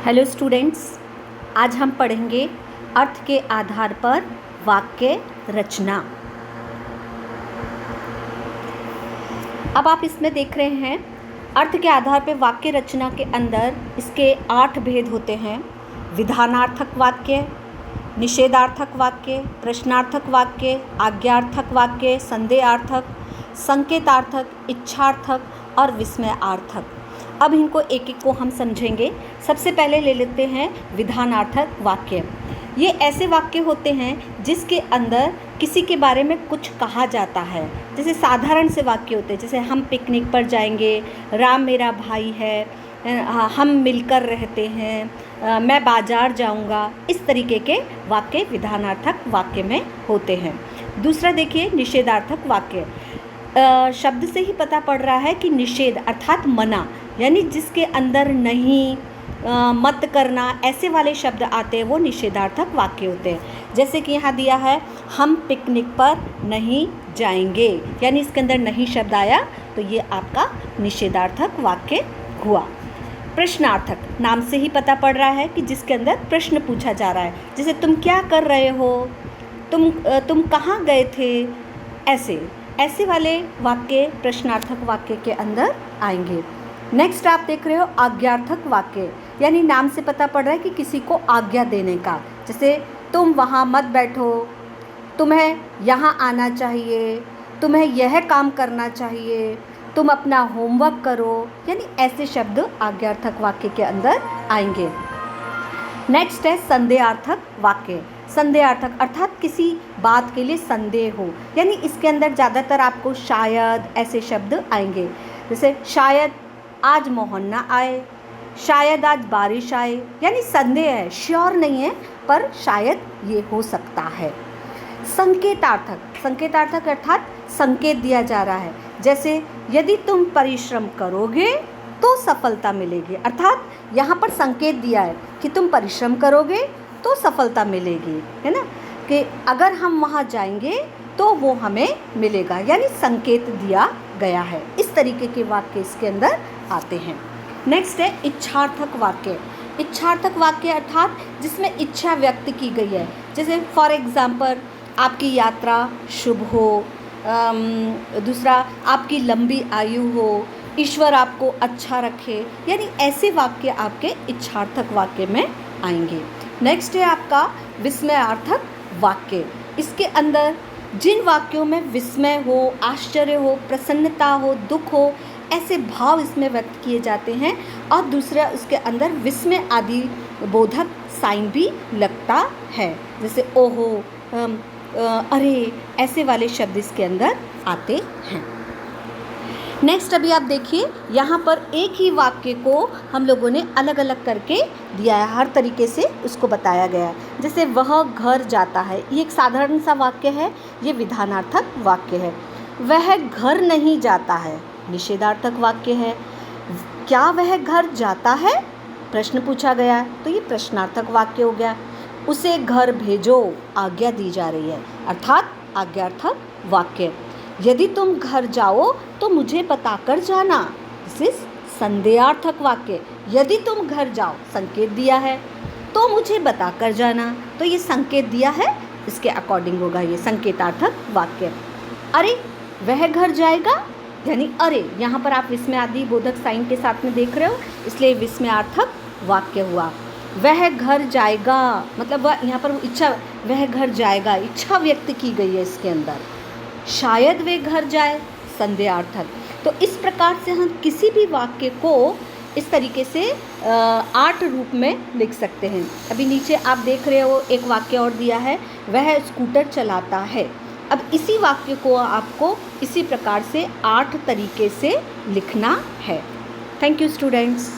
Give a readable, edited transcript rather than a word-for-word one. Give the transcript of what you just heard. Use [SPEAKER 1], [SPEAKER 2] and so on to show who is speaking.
[SPEAKER 1] Hello students, आज हम पढ़ेंगे अर्थ के आधार पर वाक्य रचना। अब आप इसमें देख रहे हैं अर्थ के आधार पर वाक्य रचना के अंदर इसके 8 भेद होते हैं। विधानार्थक वाक्य, निषेधार्थक वाक्य, प्रश्नार्थक वाक्य, आज्ञार्थक वाक्य, संदेहार्थक, संकेतार्थक, इच्छार्थक और विस्मयार्थक। अब इनको एक एक को हम समझेंगे। सबसे पहले ले लेते हैं विधानार्थक वाक्य। ये ऐसे वाक्य होते हैं जिसके अंदर किसी के बारे में कुछ कहा जाता है। जैसे साधारण से वाक्य होते हैं, जैसे हम पिकनिक पर जाएंगे, राम मेरा भाई है, हम मिलकर रहते हैं, मैं बाजार जाऊंगा। इस तरीके के वाक्य विधानार्थक वाक्य में होते हैं। दूसरा देखिए निषेधार्थक वाक्य। शब्द से ही पता पड़ रहा है कि निषेध अर्थात मना, यानी जिसके अंदर नहीं, मत करना, ऐसे वाले शब्द आते हैं, वो निषेधार्थक वाक्य होते हैं। जैसे कि यहाँ दिया है हम पिकनिक पर नहीं जाएंगे, यानी इसके अंदर नहीं शब्द आया, तो ये आपका निषेधार्थक वाक्य हुआ। प्रश्नार्थक, नाम से ही पता पड़ रहा है कि जिसके अंदर प्रश्न पूछा जा रहा है। जैसे तुम क्या कर रहे हो, तुम कहाँ गए थे, ऐसे वाले वाक्य प्रश्नार्थक वाक्य के अंदर आएंगे। नेक्स्ट आप देख रहे हो आज्ञार्थक वाक्य, यानी नाम से पता पड़ रहा है कि किसी को आज्ञा देने का। जैसे तुम वहाँ मत बैठो, तुम्हें यहाँ आना चाहिए, तुम्हें यह काम करना चाहिए, तुम अपना होमवर्क करो, यानी ऐसे शब्द आज्ञार्थक वाक्य के अंदर आएंगे। नेक्स्ट है संदेहार्थक वाक्य। संदेहार्थक अर्थात किसी बात के लिए संदेह हो, यानी इसके अंदर ज़्यादातर आपको शायद ऐसे शब्द आएंगे। जैसे शायद आज मोहन ना आए, शायद आज बारिश आए, यानी संदेह है, श्योर नहीं है, पर शायद ये हो सकता है। संकेतार्थक, संकेतार्थक अर्थात संकेत दिया जा रहा है। जैसे यदि तुम परिश्रम करोगे तो सफलता मिलेगी, अर्थात यहाँ पर संकेत दिया है कि तुम परिश्रम करोगे तो सफलता मिलेगी, है ना, कि अगर हम वहाँ जाएंगे तो वो हमें मिलेगा, यानी संकेत दिया गया है। इस तरीके के वाक्य इसके अंदर आते हैं। नेक्स्ट है इच्छार्थक वाक्य। इच्छार्थक वाक्य अर्थात जिसमें इच्छा व्यक्त की गई है। जैसे फॉर एग्जाम्पल आपकी यात्रा शुभ हो, दूसरा आपकी लंबी आयु हो, ईश्वर आपको अच्छा रखे, यानी ऐसे वाक्य आपके इच्छार्थक वाक्य में आएंगे। नेक्स्ट है आपका विस्मयार्थक वाक्य। इसके अंदर जिन वाक्यों में विस्मय हो, आश्चर्य हो, प्रसन्नता हो, दुख हो, ऐसे भाव इसमें व्यक्त किए जाते हैं, और दूसरा उसके अंदर विस्मय आदि बोधक साइन भी लगता है। जैसे ओहो, अरे, ऐसे वाले शब्द इसके अंदर आते हैं। नेक्स्ट अभी आप देखिए, यहाँ पर एक ही वाक्य को हम लोगों ने अलग अलग करके दिया है, हर तरीके से उसको बताया गया है। जैसे वह घर जाता है, ये एक साधारण सा वाक्य है, ये विधानार्थक वाक्य है। वह घर नहीं जाता है, निषेधार्थक वाक्य है। क्या वह घर जाता है, प्रश्न पूछा गया, तो ये प्रश्नार्थक वाक्य हो गया। उसे घर भेजो, आज्ञा दी जा रही है, अर्थात आज्ञार्थक वाक्य। यदि तुम घर जाओ तो मुझे बताकर जाना, दिस इज संदेहार्थक वाक्य। यदि तुम घर जाओ, संकेत दिया है, तो मुझे बताकर जाना, तो ये संकेत दिया है, इसके अकॉर्डिंग होगा ये संकेतार्थक वाक्य। अरे वह घर जाएगा, यानी अरे, यहाँ पर आप विस्मय आदि बोधक साइन के साथ में देख रहे हो, इसलिए विस्मयार्थक वाक्य हुआ। वह घर जाएगा, मतलब वह यहाँ पर इच्छा, वह घर जाएगा, इच्छा व्यक्त की गई है इसके अंदर। शायद वे घर जाए, संदेहार्थक। तो इस प्रकार से हम किसी भी वाक्य को इस तरीके से 8 रूप में लिख सकते हैं। अभी नीचे आप देख रहे हो एक वाक्य और दिया है, वह स्कूटर चलाता है। अब इसी वाक्य को आपको इसी प्रकार से 8 तरीके से लिखना है। Thank you students.